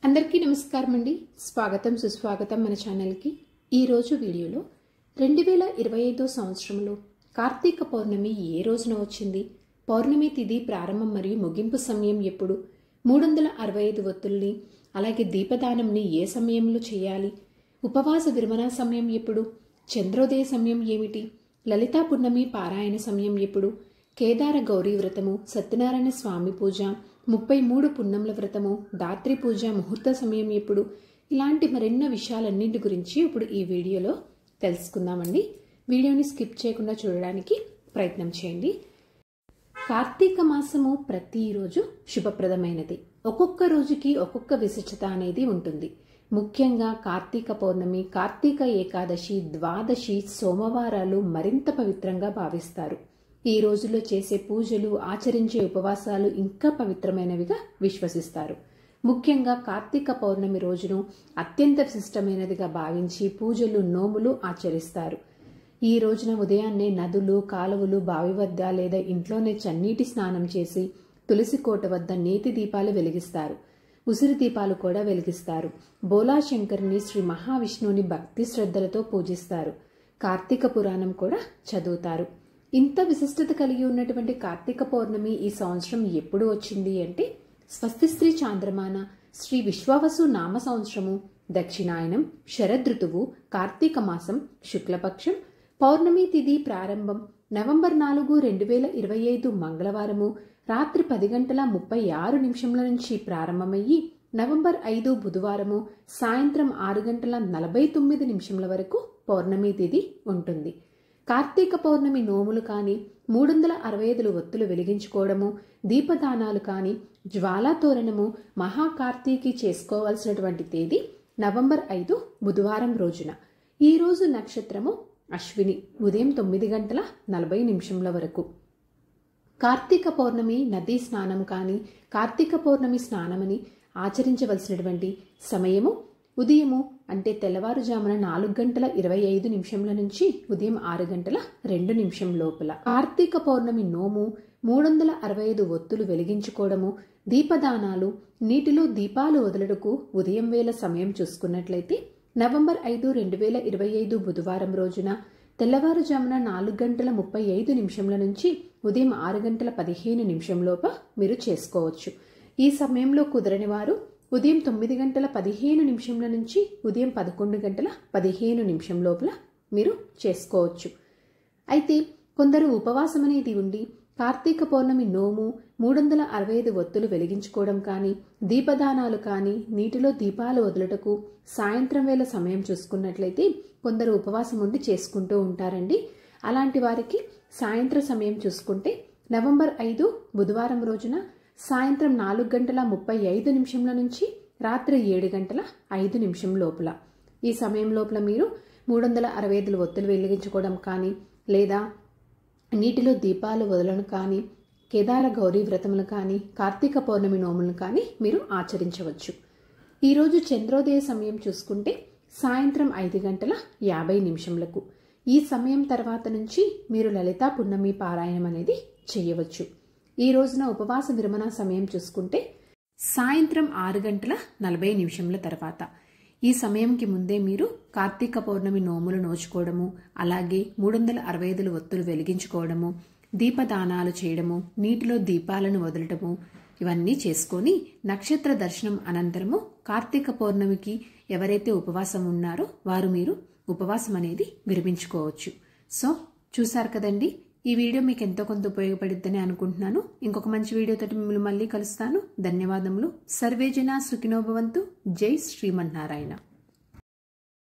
అందరికీ నమస్కారం అండి. స్వాగతం సుస్వాగతం మన ఛానల్కి. ఈరోజు వీడియోలో 2025 సంవత్సరంలో కార్తీక పౌర్ణమి ఏ రోజున వచ్చింది, పౌర్ణమి తిథి ప్రారంభం మరియు ముగింపు సమయం ఎప్పుడు, 365 ఒత్తుల్ని అలాగే దీపదానంని ఏ సమయంలో చేయాలి, ఉపవాస విరమణ సమయం ఎప్పుడు, చంద్రోదయ సమయం ఏమిటి, లలితా పున్నమి పారాయణ సమయం ఎప్పుడు, కేదార గౌరీ వ్రతము, సత్యనారాయణ స్వామి పూజ, 33 పున్నముల వ్రతము, దాత్రి పూజ ముహూర్త సమయం ఎప్పుడు, ఇలాంటి మరెన్నో విషయాలన్నింటి గురించి ఇప్పుడు ఈ వీడియోలో తెలుసుకుందామండి. వీడియోని స్కిప్ చేయకుండా చూడడానికి ప్రయత్నం చేయండి. కార్తీక మాసము ప్రతిరోజు శుభప్రదమైనది. ఒక్కొక్క రోజుకి ఒక్కొక్క విశిష్టత అనేది ఉంటుంది. ముఖ్యంగా కార్తీక పౌర్ణమి, కార్తీక ఏకాదశి, ద్వాదశి, సోమవారాలు మరింత పవిత్రంగా భావిస్తారు. ఈ రోజుల్లో చేసే పూజలు, ఆచరించే ఉపవాసాలు ఇంకా పవిత్రమైనవిగా విశ్వసిస్తారు. ముఖ్యంగా కార్తీక పౌర్ణమి రోజును అత్యంత విశిష్టమైనదిగా భావించి పూజలు, నోములు ఆచరిస్తారు. ఈ రోజున ఉదయాన్నే నదులు, కాలువలు, బావి వద్ద లేదా ఇంట్లోనే చన్నీటి స్నానం చేసి తులసి కోట వద్ద నేతి దీపాలు వెలిగిస్తారు. ఉసిరి దీపాలు కూడా వెలిగిస్తారు. బోలాశంకరుని, శ్రీ మహావిష్ణువుని భక్తి శ్రద్ధలతో పూజిస్తారు. కార్తీక పురాణం కూడా చదువుతారు. ఇంత విశిష్టత కలిగి ఉన్నటువంటి కార్తీక పౌర్ణమి ఈ సంవత్సరం ఎప్పుడు వచ్చింది అంటే, స్వస్తిశ్రీ చాంద్రమాన శ్రీ విశ్వావసు నామ సంవత్సరము, దక్షిణాయనం, శరదృతువు, కార్తీక మాసం, శుక్లపక్షం, పౌర్ణమి తిథి ప్రారంభం నవంబర్ 4, 2025 మంగళవారము రాత్రి 10:36 నుంచి ప్రారంభమయ్యి నవంబర్ 5 బుధవారము సాయంత్రం 6:49 వరకు పౌర్ణమి తిథి ఉంటుంది. కార్తీక పౌర్ణమి నోములు కానీ, 365 ఒత్తులు వెలిగించుకోవడము, దీపదానాలు కానీ, జ్వాలా తోరణము మహాకార్తీకి చేసుకోవాల్సినటువంటి తేదీ నవంబర్ 5 బుధవారం రోజున. ఈ రోజు నక్షత్రము అశ్విని, ఉదయం 9:40 వరకు. కార్తీక పౌర్ణమి నదీ స్నానం కానీ, కార్తీక పౌర్ణమి స్నానమని ఆచరించవలసినటువంటి సమయము ఉదయము అంటే తెల్లవారుజామున 4:25 నుంచి ఉదయం 6:02 లోపల. కార్తీక పౌర్ణమి నోము, 365 ఒత్తులు వెలిగించుకోవడము, దీపదానాలు, నీటిలో దీపాలు వదలడకు ఉదయం వేళ సమయం చూసుకున్నట్లయితే నవంబర్ 5, 2025 బుధవారం రోజున తెల్లవారుజామున 4:35 నుంచి ఉదయం 6:15 లోప మీరు చేసుకోవచ్చు. ఈ సమయంలో కుదరని వారు ఉదయం 9:15 నుంచి ఉదయం 11:15 లోపల మీరు చేసుకోవచ్చు. అయితే కొందరు ఉపవాసం అనేది ఉండి కార్తీక పౌర్ణమి నోము, 365 ఒత్తులు వెలిగించుకోవడం కానీ, దీపదానాలు కానీ, నీటిలో దీపాలు వదులుటకు సాయంత్రం వేళ సమయం చూసుకున్నట్లయితే కొందరు ఉపవాసం ఉండి చేసుకుంటూ ఉంటారండి. అలాంటి వారికి సాయంత్రం సమయం చూసుకుంటే నవంబర్ 5 బుధవారం రోజున సాయంత్రం 4:35 నుంచి రాత్రి 7:05 లోపల. ఈ సమయం లోపల మీరు 365 ఒత్తులు వెలిగించుకోవడం కానీ, లేదా నీటిలో దీపాలు వదలడం కానీ, కేదార గౌరీ వ్రతములు కానీ, కార్తీక పౌర్ణమి నోములను కానీ మీరు ఆచరించవచ్చు. ఈరోజు చంద్రోదయ సమయం చూసుకుంటే సాయంత్రం 5:50. ఈ సమయం తర్వాత నుంచి మీరు లలితా పున్నమి పారాయణం అనేది చేయవచ్చు. ఈ రోజున ఉపవాస విరమణ సమయం చూసుకుంటే సాయంత్రం 6:40 తర్వాత. ఈ సమయంకి ముందే మీరు కార్తీక పౌర్ణమి నోములు నోచుకోవడము, అలాగే 365 ఒత్తులు వెలిగించుకోవడము, దీపదానాలు చేయడము, నీటిలో దీపాలను వదలటము, ఇవన్నీ చేసుకొని నక్షత్ర దర్శనం అనంతరము కార్తీక పౌర్ణమికి ఎవరైతే ఉపవాసం ఉన్నారో వారు మీరు ఉపవాసం అనేది విరమించుకోవచ్చు. సో చూసారు కదండి, ఈ వీడియో మీకు ఎంతో కొంత ఉపయోగపడిద్దని అనుకుంటున్నాను. ఇంకొక మంచి వీడియోతో మిమ్మల్ని మళ్ళీ కలుస్తాను. ధన్యవాదములు. సర్వేజన సుఖినో భవంతు. జై శ్రీమన్నారాయణ.